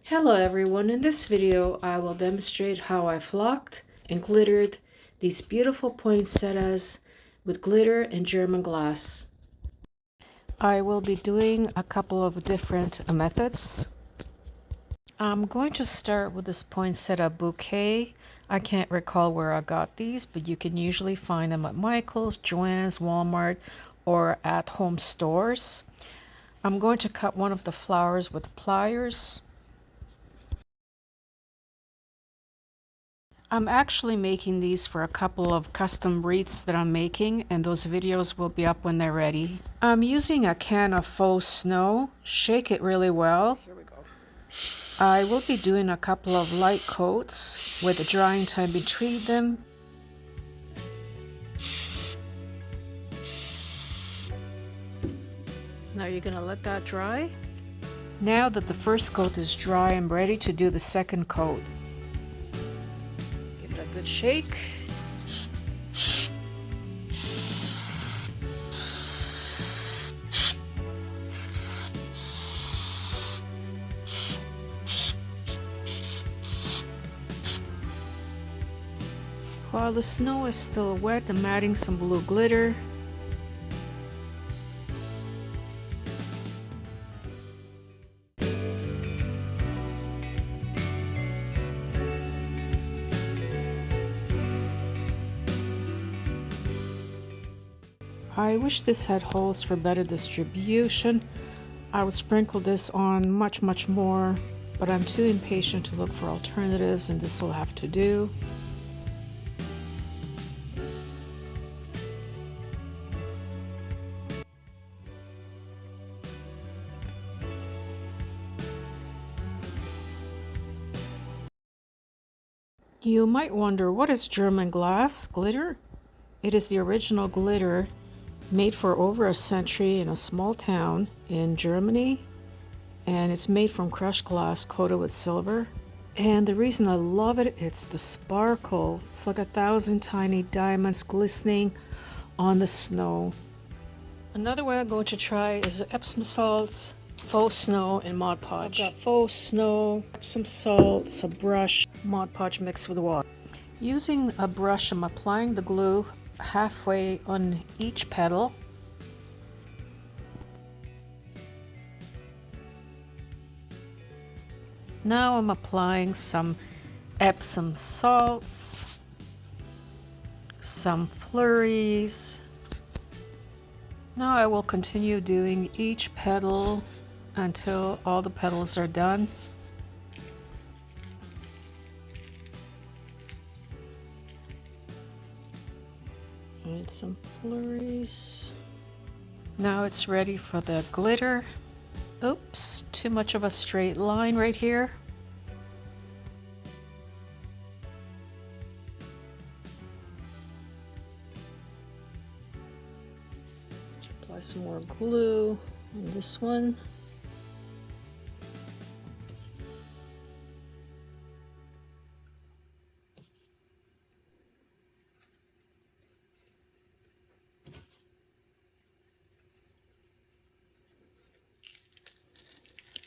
Hello everyone, in this video I will demonstrate how I flocked and glittered these beautiful poinsettias with glitter and German glass. I will be doing a couple of different methods. I'm going to start with this poinsettia bouquet. I can't recall where I got these, but you can usually find them at Micheals, Joann's, Walmart, or at home stores. I'm going to cut one of the flowers with pliers. I'm actually making these for a couple of custom wreaths that I'm making, and those videos will be up when they're ready. I'm using a can of faux snow. Shake it really well. Here we go. I will be doing a couple of light coats with a drying time between them. Now you're gonna let that dry. Now that the first coat is dry, I'm ready to do the second coat. Give it a good shake. While the snow is still wet, I'm adding some blue glitter. I wish this had holes for better distribution. I would sprinkle this on much more, but I'm too impatient to look for alternatives, and this will have to do. You might wonder, what is German glass glitter? It is the original glitter made for over a century in a small town in Germany, and it's made from crushed glass coated with silver. And the reason I love it, it's the sparkle. It's like 1,000 tiny diamonds glistening on the snow. Another way I'm going to try is Epsum salts, faux snow, and Mod Podge. I've got faux snow, Epsum salts, a brush, Mod Podge mixed with water. Using a brush, I'm applying the glue halfway on each petal. Now I'm applying some Epsum salts, some flurries. Now I will continue doing each petal until all the petals are done. Add some flurries. Now it's ready for the glitter. Oops, too much of a straight line right here. Apply some more glue on this one.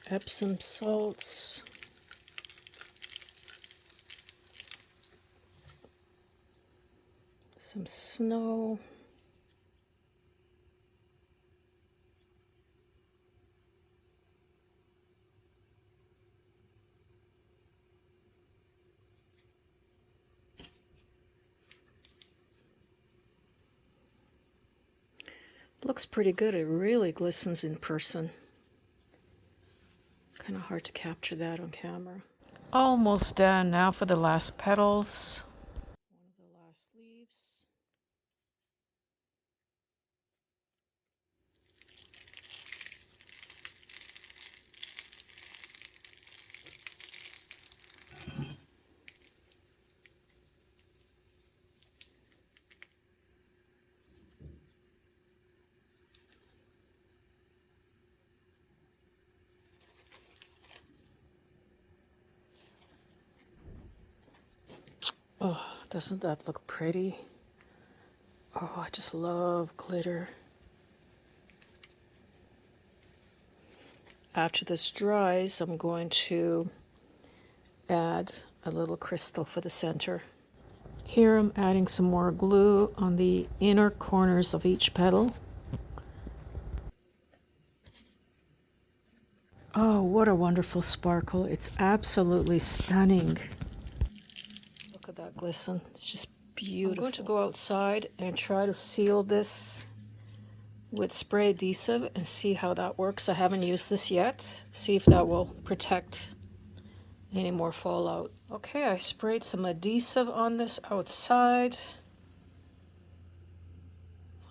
Epsum salts. Some snow. Looks pretty good. It really glistens in person. Kind of hard to capture that on camera. Almost done. Now for the last petals. One of the last leaves. Oh, doesn't that look pretty? Oh, I just love glitter. After this dries, I'm going to add a little crystal for the center. Here I'm adding some more glue on the inner corners of each petal. Oh, what a wonderful sparkle. It's absolutely stunning. Look at that glisten. It's just beautiful. I'm going to go outside and try to seal this with spray adhesive and see how that works. I haven't used this yet. See if that will protect any more fallout. Okay, I sprayed some adhesive on this outside.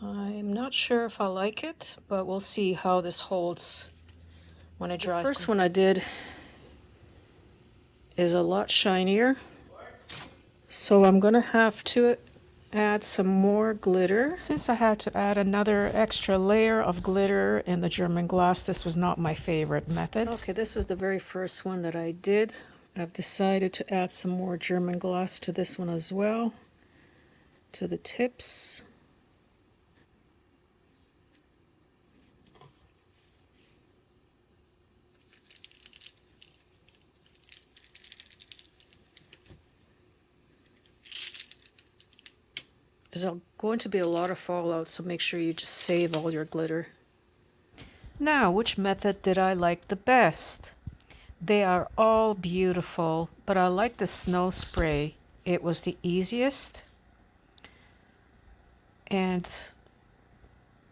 I'm not sure if I like it, but we'll see how this holds when it dries. The first one I did is a lot shinier, so I'm gonna have to add some more glitter. Since I had to add another extra layer of glitter in the German glass, this was not my favorite method. Okay, this is the very first one that I did. I've decided to add some more German glass to this one as well, to the tips. There's going to be a lot of fallout, so make sure you just save all your glitter. Now, which method did I like the best? They are all beautiful, but I like the snow spray. It was the easiest. And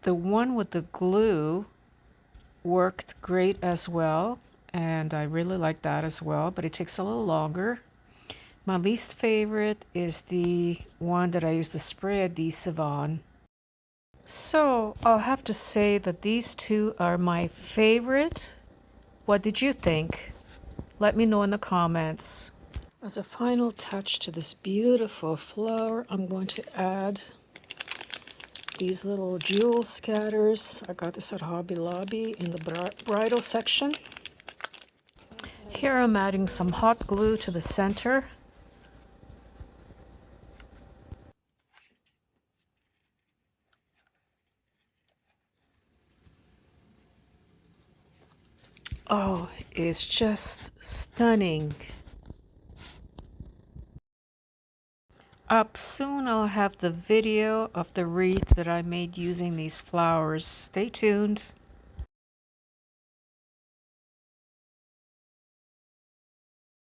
the one with the glue worked great as well, and I really like that as well, but it takes a little longer. My least favorite is the one that I use the spray adhesive on. So I'll have to say that these two are my favorite. What did you think? Let me know in the comments. As a final touch to this beautiful flower, I'm going to add these little jewel scatters. I got this at Hobby Lobby in the bridal section. Here I'm adding some hot glue to the center. Oh, it's just stunning. Up soon I'll have the video of the wreath that I made using these flowers. Stay tuned.